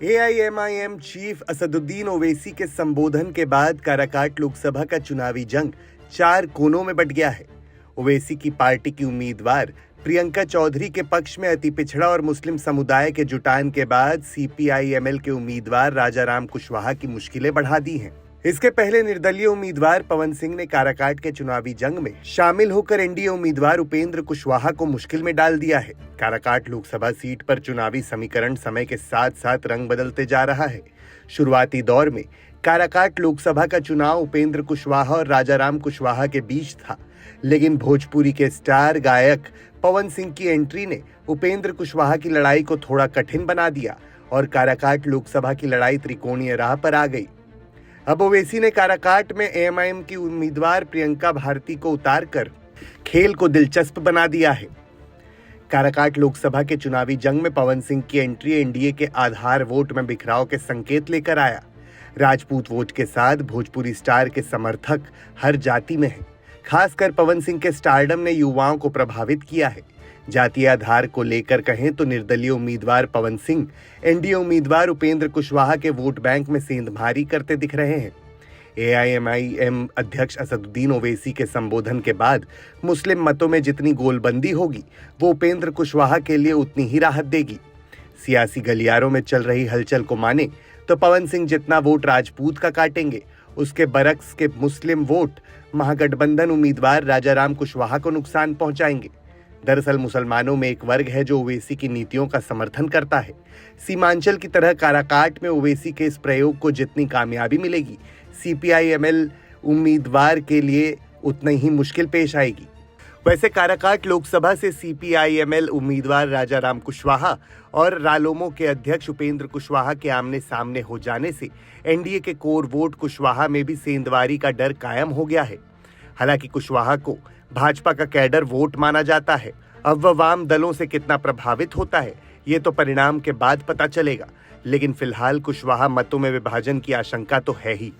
AIMIM chief Asaduddin Owaisi के संबोधन के बाद काराकाट लोकसभा का चुनावी जंग 4 कोनों में बंट गया है। ओवैसी की पार्टी की उम्मीदवार प्रियंका चौधरी के पक्ष में अति पिछड़ा और मुस्लिम समुदाय के जुटान के बाद सीपीआई-एमएल के उम्मीदवार राजाराम कुशवाहा की मुश्किलें बढ़ा दी हैं। इसके पहले निर्दलीय उम्मीदवार पवन सिंह ने काराकाट के चुनावी जंग में शामिल होकर एनडीए उम्मीदवार उपेंद्र कुशवाहा को मुश्किल में डाल दिया है। काराकाट लोकसभा सीट पर चुनावी समीकरण समय के साथ साथ रंग बदलते जा रहा है। शुरुआती दौर में काराकाट लोकसभा का चुनाव उपेंद्र कुशवाहा और राजाराम कुशवाहा के बीच था, लेकिन भोजपुरी के स्टार गायक पवन सिंह की एंट्री ने उपेंद्र कुशवाहा की लड़ाई को थोड़ा कठिन बना दिया और काराकाट लोकसभा की लड़ाई त्रिकोणीय राह पर आ गई। अब ओवैसी ने काराकाट में एएमआईएम की उम्मीदवार प्रियंका भारती को उतारकर खेल को दिलचस्प बना दिया है। काराकाट लोकसभा के चुनावी जंग में पवन सिंह की एंट्री एनडीए के आधार वोट में बिखराव के संकेत लेकर आया। राजपूत वोट के साथ भोजपुरी स्टार के समर्थक हर जाति में हैं। खासकर पवन सिंह के स्टारडम ने युवाओं को प्रभावित किया है। जातीय आधार को लेकर कहें तो निर्दलीय उम्मीदवार पवन सिंह एनडीए उम्मीदवार उपेंद्र कुशवाहा के वोट बैंक में सेंधमारी करते दिख रहे हैं। एआईएमआईएम अध्यक्ष असदुद्दीन ओवैसी के संबोधन के बाद मुस्लिम मतों में जितनी गोलबंदी होगी वो उपेंद्र कुशवाहा के लिए उतनी ही राहत देगी। सियासी गलियारों में चल रही हलचल को माने तो पवन सिंह जितना वोट राजपूत का काटेंगे, उसके बरक्स के मुस्लिम वोट महागठबंधन उम्मीदवार राजाराम कुशवाहा को नुकसान पहुंचाएंगे। दरअसल मुसलमानों में एक वर्ग है जो ओवैसी की नीतियों का समर्थन करता है। सीमांचल की तरह काराकाट में ओवैसी के इस प्रयोग को जितनी कामयाबी मिलेगी, सीपीआई-एमएल उम्मीदवार के लिए उतनी ही मुश्किल पेश आएगी। वैसे काराकाट लोकसभा से सीपीआई-एमएल उम्मीदवार राजाराम कुशवाहा और रालोमो के अध्यक्ष उपेंद्र कुशवाहा के आमने सामने हो जाने से एनडीए के कोर वोट कुशवाहा में भी सेंधमारी का डर कायम हो गया है। हालांकि कुशवाहा को भाजपा का कैडर वोट माना जाता है। अब वह वाम दलों से कितना प्रभावित होता है ये तो परिणाम के बाद पता चलेगा, लेकिन फिलहाल कुशवाहा मतों में विभाजन की आशंका तो है ही।